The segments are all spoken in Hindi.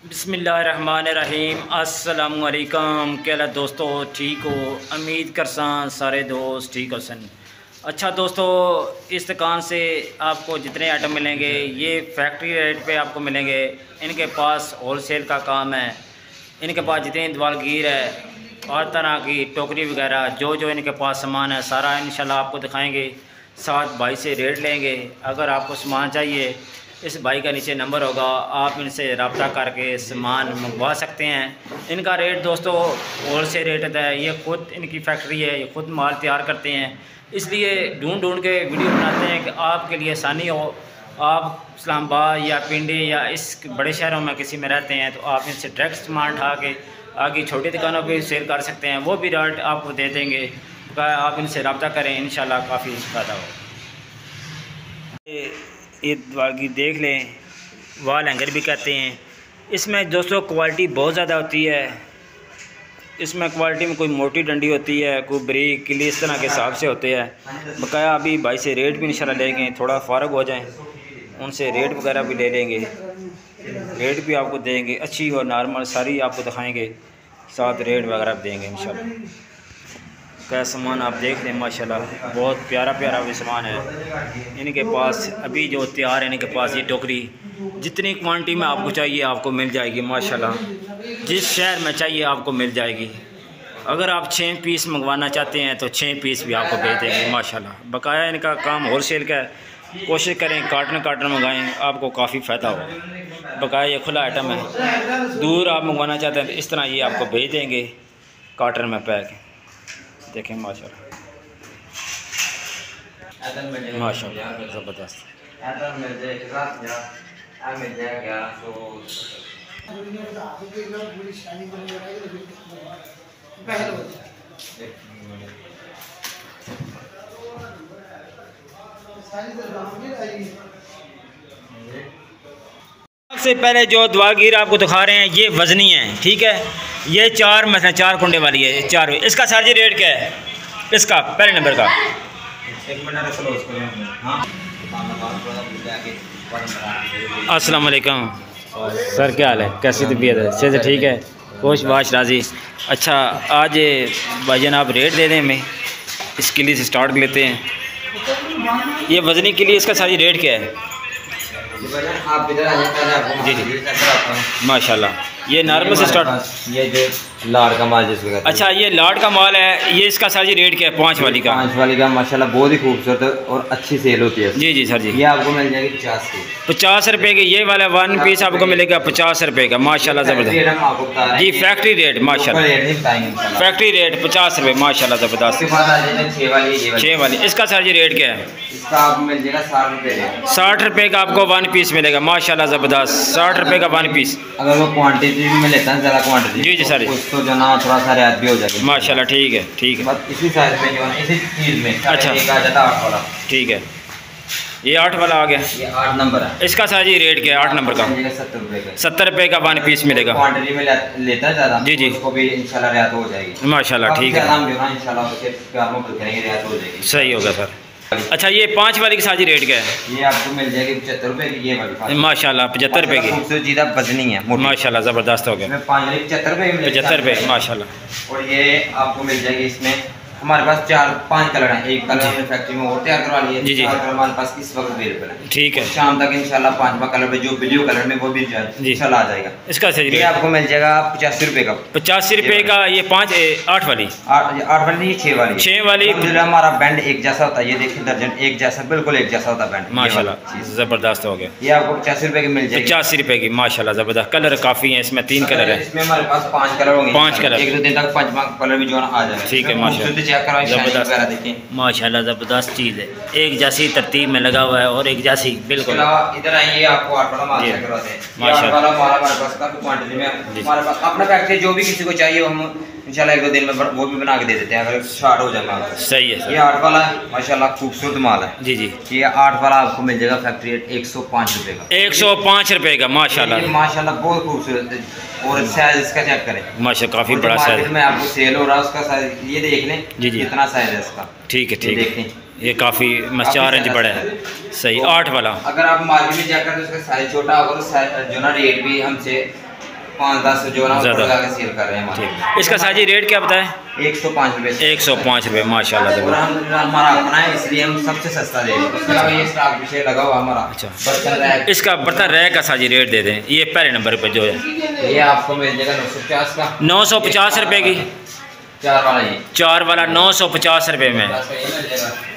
बिस्मिल्लाहिर्रहमानिर्रहीम। अस्सलामुअलैकुम। क्या दोस्तों ठीक हो? उम्मीद करसा सारे दोस्त ठीक हो सन। अच्छा दोस्तों, इस दुकान से आपको जितने आइटम मिलेंगे ये फैक्ट्री रेट पे आपको मिलेंगे। इनके पास होलसेल का काम है। इनके पास जितने दवालगीर है और तरह की टोकरी वगैरह जो इनके पास सामान है सारा इंशाल्लाह आपको दिखाएंगे। साथ भाई से रेट लेंगे। अगर आपको सामान चाहिए इस भाई का नीचे नंबर होगा, आप इनसे रब्ता करके सामान मंगवा सकते हैं। इनका रेट दोस्तों होल से रेट है। ये खुद इनकी फैक्ट्री है, ये खुद माल तैयार करते हैं, इसलिए ढूंढ के वीडियो बनाते हैं कि आपके लिए आसानी हो। आप इस्लामाबाद या पिंडी या इस बड़े शहरों में किसी में रहते हैं तो आप इनसे डायरेक्ट सामान उठा के आगे छोटी दुकानों पर सेल कर सकते हैं, वो भी रेट आपको दे देंगे। आप इनसे रब्ता करें, इंशाल्लाह काफ़ी फ़ायदा हो। ये दवालगीर देख लें, वाल हैंगर भी कहते हैं। इसमें दोस्तों क्वालिटी बहुत ज़्यादा होती है। इसमें क्वालिटी में कोई मोटी डंडी होती है, कोई बरीक किली, इस तरह के हिसाब से होते हैं। बकाया अभी भाई से रेट भी इंशाल्लाह लेंगे, थोड़ा फ़ारग हो जाएं उनसे रेट वगैरह भी ले लेंगे, रेट भी आपको देंगे अच्छी और नॉर्मल सारी आपको दिखाएंगे, साथ रेट वगैरह भी देंगे इंशाल्लाह। क्या सामान आप देख लें, माशाल्लाह बहुत प्यारा प्यारा भी सामान है इनके पास। अभी जो तैयार है इनके पास ये टोकरी जितनी क्वांटिटी में आपको चाहिए आपको मिल जाएगी माशाल्लाह। जिस शहर में चाहिए आपको मिल जाएगी। अगर आप 6 पीस मंगवाना चाहते हैं तो 6 पीस भी आपको भेज देंगे माशाल्लाह। बकाया इनका काम होलसेल का है। कोशिश करें कार्टन मंगाएं, आपको काफ़ी फ़ायदा हो। बकाया ये खुला आइटम है। दूर आप मंगवाना चाहते हैं तो इस तरह ये आपको भेज देंगे कार्टन में पैक। देखें माशाल्लाह ज़बरदस्त। सबसे पहले जो दवालगीर आपको दिखा रहे हैं ये वजनी है, ठीक है। ये 4 कुंडे वाली है, 4। इसका सर जी रेट क्या है इसका पहले नंबर का? अस्सलाम वालेकुम सर, क्या हाल है? कैसी तबीयत है? से ठीक है, खुश बाश राजी। अच्छा आज भाईजान आप रेट दे दें हमें, इस किले से स्टार्ट कर लेते हैं। ये वजनी के लिए इसका सारी रेट क्या है? आप इधर आ जी जी माशाल्लाह। ये नॉर्मल से स्टार्ट, ये जो लाड का माल जिसको कहते हैं। अच्छा ये लाड का माल है। ये इसका सर जी रेट क्या है 5 वाली का? 5 वाली का माशाल्लाह बहुत ही खूबसूरत और अच्छी सेल होती है। जी जी सर जी। ये आपको मिल जाएगी 50 की। 50 रुपये की ये वाला 1 पीस आपको मिलेगा 50 रुपये का माशाल्लाह ज़बरदस्त। जी फैक्ट्री रेट माशाल्लाह, फैक्ट्री रेट 50 रुपये माशाल्लाह ज़बरदस्त। 6 वाली इसका सर जी रेट क्या है? इसका आपको मिल जाएगा 60 रुपये। 60 रुपये का आपको 1 पीस मिलेगा माशाल्लाह ज़बरदस्त। 60 रुपये का 1 पीस। अगर वो क्वांटिटी में लेता है ज़्यादा क्वांटिटी, जी जी सर, उसको जो ना थोड़ा सा रियायत भी हो जाएगी माशाल्लाह। ठीक है ठीक है, बस इसी साइज में जो है इसी चीज़ में। अच्छा आ जाता 8 वाला। ठीक है, ये 8 वाला आ गया। ये 8 नंबर है। इसका सर जी रेट क्या है 8 नंबर का? 70 रुपये का। 70 रुपये का 1 पीस मिलेगा। क्वांटिटी में लेता है ज़्यादा, जी जी, उसको भी इंशाल्लाह रियायत हो जाएगी माशाल्लाह। ठीक है, इंशाल्लाह उसके प्यार में करेंगे, रियायत हो जाएगी। सही होगा सर। अच्छा ये 5 वाली की साजी रेट क्या है? ये आपको मिल जाएगी 75 रुपये की। ये वाली माशाल्लाह 75 रुपये की। खूबसूरत चीज़ वजनी है माशाल्लाह ज़बरदस्त हो गया। 5 वाली 75 रुपये की। 75 रुपये माशाल्लाह। और ये आपको मिल जाएगी, इसमें हमारे पास 4-5 कलर हैं। एक कलर हमने फैक्ट्री में और तैयार करवा लिया है। जी जी, हमारे पास इस वक्त अवेलेबल है। ठीक है, शाम तक इंशाल्लाह 5वां कलर में जो ब्लू कलर में वो भी इंशाल्लाह आ जाएगा। इसका सही रेट आपको मिल जाएगा 85 रुपये का। 85 रुपये का। ये 8 वाली 8 वाली 6 वाली। 6 वाली हमारा बैंड एक जैसा होता है। ये देखिए दर्जन एक जैसा, बिल्कुल एक जैसा होता है बैंड माशाल्लाह ज़बरदस्त हो गया। ये आपको 85 रुपये की मिल जाएगी। 85 रुपये की माशाल्लाह ज़बरदस्त। कलर काफ़ी हैं इसमें, 3 कलर है। इसमें हमारे पास 5 कलर होंगे। 5 कलर, 1-2 दिन तक 5वां कलर भी जो आ जाएगा। ठीक है माशाल्लाह चेक करो, ज़बरदस्त माशाल्लाह ज़बरदस्त चीज़ है। एक जैसी तरतीब में लगा हुआ है और एक जैसी बिल्कुल। इधर आइए, आपको 8 वाला माल चेक करवाते हैं। माशाल्लाह हमारे पास काफ़ी क्वांटिटी में हमारे पास अपना फैक्ट्री जो भी किसी को चाहिए हम इंशाल्लाह 1-2 दिन में वो भी बना के दे देते हैं अगर स्टार्ट हो जाए माल। सही है सर। ये 8 वाला है माशाल्लाह खूबसूरत माल है। जी जी, ये 8 वाला आपको मिल जाएगा फैक्ट्री रेट 105 रुपये का। 105 रुपये का माशाल्लाह। माशाल्लाह बहुत खूबसूरत है। और साइज इसका चेक करें माशाल्लाह, काफ़ी बड़ा साइज में आपको सेल हो रहा है उसका साइज। ये देख लें जी जी, कितना साइज है इसका। ठीक है, ये काफ़ी 4 इंच बड़ा है। सही 8 वाला। अगर आप मार्केट में जाकर तो उसका साइज छोटा होगा, जो ना रेट भी हमसे 5-10 जो ना सेल कर रहे हैं हमारे। इसका साजी रेट क्या बताएं? 105 रुपये। 105 रुपये माशाल्लाह। और हमारा अपना है इसलिए हम सबसे सस्ता दे रहे हैं। उसके अलावा ये स्टॉक पीछे लगा हुआ हमारा। अच्छा, बर्तन रैक। इसका बर्तन रैक का साजी रेट दे दें। ये पहले नंबर पे जो है ये आपको मिल जाएगा 950 का। 950 रुपये की 4 वाला ये 4 वाला 950 रुपये में।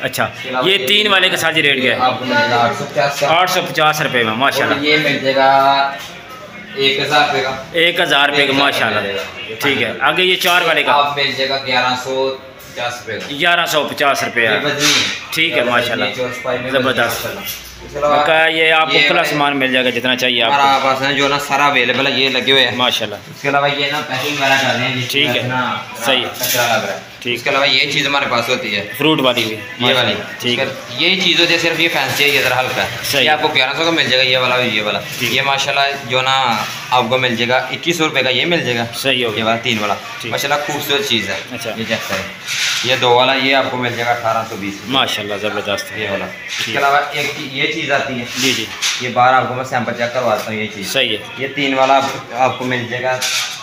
अच्छा, ये 3 वाले का साजी रेट क्या है? आपको मिल जाएगा 850 का। 850 रुपये में माशाल्लाह। ये मिल जाएगा 1000 रुपये का। 1000 रुपये का माशाल्लाह। ठीक है, आगे ये 4 वाले का आप मिल जाएगा 1150 रुपये का। 1150 रुपये। ठीक है माशाल्लाह, ज़बरदस्त। ये आपको खुला सामान मिल जाएगा जितना चाहिए आपको। हमारा पास है जो ना सारा अवेलेबल है, ये लगे हुए हैं माशाल्लाह। इसके अलावा ये ना पैकिंग वगैरह कर रहे हैं। ठीक है, सही कचरा लग रहा है। ठीक। इसके अलावा ये चीज़ हमारे पास होती है फ्रूट वाली भी, ये वाली। ठीक है, ये चीज़ होती है सिर्फ ये फैंसी है, ये ज़रा हल्का है। ये आपको 1100 का मिल जाएगा ये वाला। ये वाला ये माशाल्लाह जो ना आपको मिल जाएगा 2100 रुपये का। ये मिल जाएगा सही हो ये वाला 3 वाला माशाल्लाह खूबसूरत चीज़ है। अच्छा, ये चेक करें, ये 2 वाला ये आपको मिल जाएगा 1820 माशाल्लाह, ज़बरदस्त ये वाला। इसके अलावा एक ये चीज़ आती है। जी जी, ये बाहर आपको मैं सैंपल चेक करवाता हूँ। ये चीज़ सही है। ये 3 वाला आपको मिल जाएगा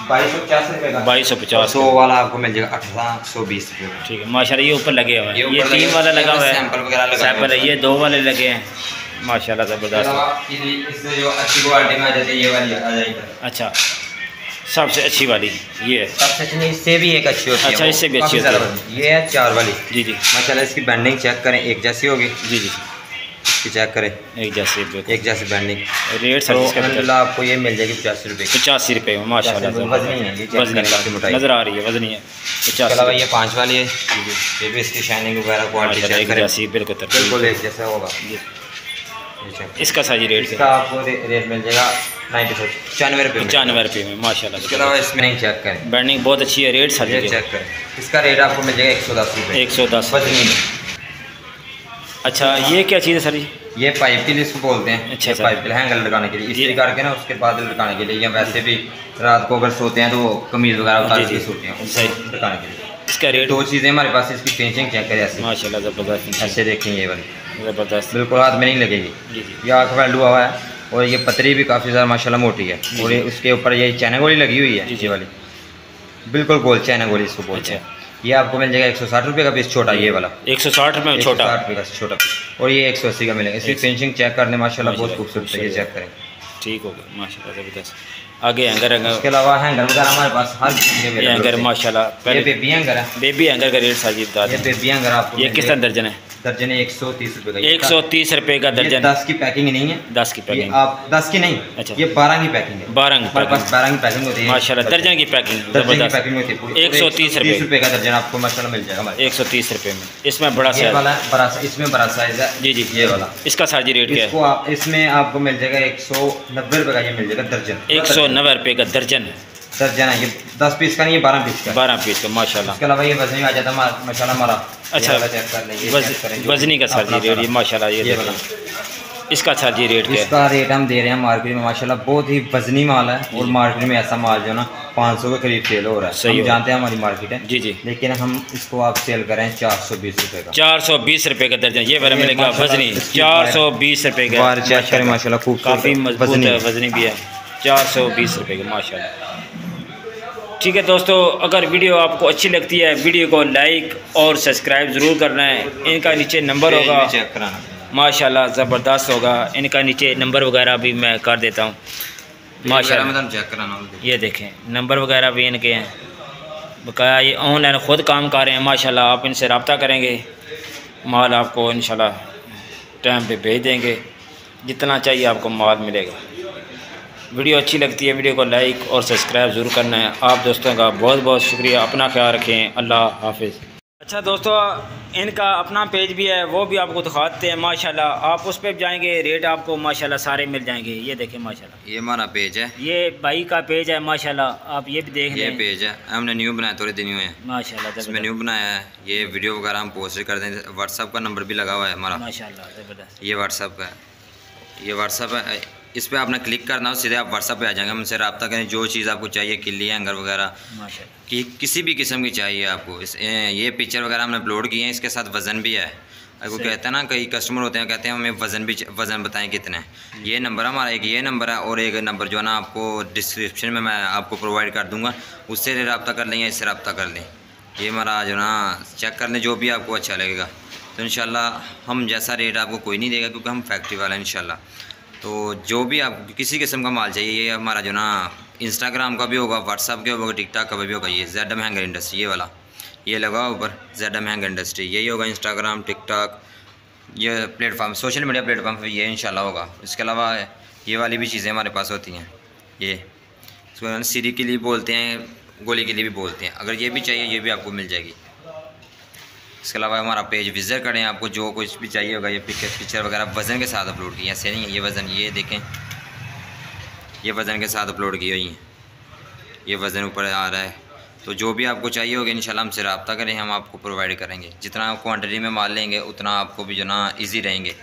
2250 रुपये का। 2250। 2 वाला आपको मिल जाएगा 1820 रुपये का। ठीक है माशाल्लाह। ये ऊपर लगे हुए हैं, ये 3 वाला लगा हुआ है, सैंपल वगैरह लगा सैंपल है। ये 2 वाले लगे हैं माशाल्लाह, ज़बरदस्त। इससे जो अच्छी क्वालिटी में आ जाती है ये वाली आ जाएगी। अच्छा, सबसे अच्छी वाली ये है। सबसे अच्छी नहीं, इससे भी एक अच्छी होती है। अच्छा, इससे भी अच्छी होती है। ये है 4 वाली। जी जी माशाल्लाह। इसकी बैंडिंग चेक करें, एक जैसी होगी। जी जी, इसकी चेक करें, एक जैसे एक जैसी बैंडिंग। रेट तो अल्हम्दुलिल्लाह आपको ये मिल जाएगी 85 रुपये की। 85 रुपये में माशाल्लाह। वजनी है ये, वजनी काफ़ी मोटाई नज़र आ रही है, वजनी है। इसके अलावा ये 5 वाली है। ये भी इसकी शाइनिंग वगैरह क्वालिटी चेक करें, बिल्कुल एक जैसा होगा। इसका साजी रेट इसका आपको रेट मिल जाएगा 95 रुपये 95 रुपये में माशाल्लाह। इसके अलावा इसमें नहीं चेक करें, बैंडिंग बहुत अच्छी है। रेट साजी चेक करें, इसका रेट आपको मिल जाएगा 110 रुपये। 110 वजनी में। अच्छा, ये क्या चीज़ है सर जी? ये पाइप के लिए इसको बोलते हैं। अच्छा, पाइप के लिए हैंगर लगाने के लिए, इसी करके ना उसके बाद लगाने के लिए, या वैसे भी रात को अगर सोते हैं तो कमीज वगैरह उतार के सोते हैं, सही लगाने के लिए। इसका रेट 2 चीज़ें हमारे पास। इसकी फिनिशिंग चेक करें ऐसे माशाल्लाह, ज़बरदस्त। ऐसे देखें, ये वाली ज़बरदस्त, बिल्कुल हाथ में नहीं लगेगी। जी जी, ये आँख वैल्यू हुआ है और ये पतरी भी काफ़ी ज़्यादा माशाल्लाह मोटी है। और ये उसके ऊपर ये चैना गोली लगी हुई है, ये वाली बिल्कुल गोल चैना गोली इसको बोलते हैं। ये आपको मिल जाएगा 160 रुपये का पीस छोटा, ये वाला 160 रुपये में छोटा, 160 रुपये का छोटा पीस। और ये 180 का मिलेगा। इसकी फिनिशिंग चेक करने माशाल्लाह बहुत खूबसूरत है, ये चेक करें। ठीक हो गया माशाल्लाह, ज़बरदस्त। आगे हैंगर इसके अलावा हैंगर वगैरह हमारे पास हर चीज़ हैंगर माशाल्लाह। ये बेबी हैंगर है। बेबी हैंगर का रेट साजी बता ये दें। बेबी हैंगर आपको ये किस तरह दर्जन है? दर्जन है 130 रुपये का। 130 रुपये का दर्जन। 10 की पैकिंग नहीं है, 10 की पैकिंग। आप 10 की नहीं, अच्छा, ये 12 की पैकिंग है। 12 की हमारे पास 12 की पैकिंग होती है माशाल्लाह। दर्जन की पैकिंग, दर्जन की पैकिंग होती है। 130 रुपये का दर्जन आपको माशाल्लाह मिल जाएगा। 130 रुपये में। इसमें बड़ा साइज वाला बड़ा, इसमें बड़ा साइज है। जी जी, ये वाला। इसका साजी रेट क्या है? इसको आप इसमें आपको मिल जाएगा 190 रुपये का, ये मिल जाएगा दर्जन। 190 रुपये का दर्जन है। ये 10 पीस का नहीं, ये 12 पीस का। 12 पीस का माशाल्लाह। इसके अलावा ये वजनी आ जाता है माशाल्लाह हमारा। अच्छा, वजनी का साजी रेट ये माशाल्लाह। ये इसका साजी रेट क्या है? इसका रेट हम दे रहे हैं मार्केट में माशाल्लाह बहुत ही वजनी माल है। और मार्केट में ऐसा माल जो ना 500 के करीब सेल हो रहा है। हम जानते हैं हमारी मार्केट है, जी जी, लेकिन हम इसको आप सेल करें 420 रुपये का। 420 रुपये का दर्जन ये वाला मिलेगा वजनी। 420 रुपये का माशाल्लाह खूब काफ़ी मजबूत है, वजनी भी है। 420 रुपये का माशाल्लाह। ठीक है दोस्तों, अगर वीडियो आपको अच्छी लगती है वीडियो को लाइक और सब्सक्राइब ज़रूर करना है। इनका नीचे नंबर होगा, चेक कराना माशाल्लाह ज़बरदस्त होगा। इनका नीचे नंबर वगैरह भी मैं कर देता हूँ माशाल्लाह। चेक कराना, ये देखें नंबर वगैरह भी इनके हैं बकाया। ये ऑनलाइन ख़ुद काम कर रहे हैं माशाल्लाह। आप इनसे रब्ता करेंगे, माल आपको इंशाल्लाह टाइम पे भेज देंगे। जितना चाहिए आपको माल मिलेगा। वीडियो अच्छी लगती है वीडियो को लाइक और सब्सक्राइब ज़रूर करना है। आप दोस्तों का बहुत बहुत शुक्रिया। अपना ख्याल रखें। अल्लाह हाफिज़। अच्छा दोस्तों, इनका अपना पेज भी है, वो भी आपको दिखाते हैं माशाल्लाह। आप उस पर जाएंगे, रेट आपको माशाल्लाह सारे मिल जाएंगे। ये देखें माशाल्लाह, ये हमारा पेज है, ये भाई का पेज है माशाल्लाह। आप ये भी देख लें, ये पेज है। हमने न्यू बनाया, थोड़े दिन हुए हैं माशाल्लाह। इसमें न्यू बनाया है। ये वीडियो वगैरह हम पोस्ट कर दें। व्हाट्सअप का नंबर भी लगा हुआ है हमारा माशाल्लाह, ज़बरदस्त। ये व्हाट्सअप का, ये व्हाट्सअप है। इस पर आपने क्लिक करना हो, सीधे आप व्हाट्सअप पे आ जाएंगे। हमसे रब्ता करें, जो चीज़ आपको चाहिए, किल्ली हैंगर वगैरह कि किसी भी किस्म की चाहिए आपको। ये पिक्चर वगैरह हमने अपलोड किए हैं, इसके साथ वज़न भी है। वो कहते हैं ना, कई कस्टमर होते हैं कहते हैं हमें वज़न बताएं कितना है। ये नंबर हमारा, एक ये नंबर है और एक नंबर जो है ना आपको डिस्क्रिप्शन में मैं आपको प्रोवाइड कर दूँगा, उससे रब्ता कर लें या इससे रब्ता कर लें। ये हमारा जो ना चेक कर लें, जो भी आपको अच्छा लगेगा। तो इंशाल्लाह हम जैसा रेट आपको कोई नहीं देगा, क्योंकि हम फैक्ट्री वाला हैं इंशाल्लाह। तो जो भी आप किसी किस्म का माल चाहिए, ये हमारा जो ना इंस्टाग्राम का भी होगा, व्हाट्सअप का होगा, टिकटॉक का भी होगा। ये ZM हैंगर इंडस्ट्री, ये वाला ये लगा ऊपर ZM हैंगर इंडस्ट्री, यही होगा इंस्टाग्राम, टिकटॉक, ये प्लेटफॉर्म, सोशल मीडिया प्लेटफॉर्म पर ये इंशाल्लाह होगा। इसके अलावा ये वाली भी चीज़ें हमारे पास होती हैं। ये इसको सीरी के लिए बोलते हैं, गोली के लिए भी बोलते हैं। अगर ये भी चाहिए, ये भी आपको मिल जाएगी। इसके अलावा हमारा पेज विज़िट करें, आपको जो कुछ भी चाहिए होगा, ये पिक्चर वगैरह वज़न के साथ अपलोड किए, ऐसे नहीं है। ये वज़न, ये देखें, ये वज़न के साथ अपलोड की हुई हैं, ये वज़न ऊपर आ रहा है। तो जो भी आपको चाहिए होगा इंशाल्लाह हमसे रब्ता करें, हम आपको प्रोवाइड करेंगे। जितना क्वांटिटी में माल लेंगे उतना आपको भी जो ना ईजी रहेंगे।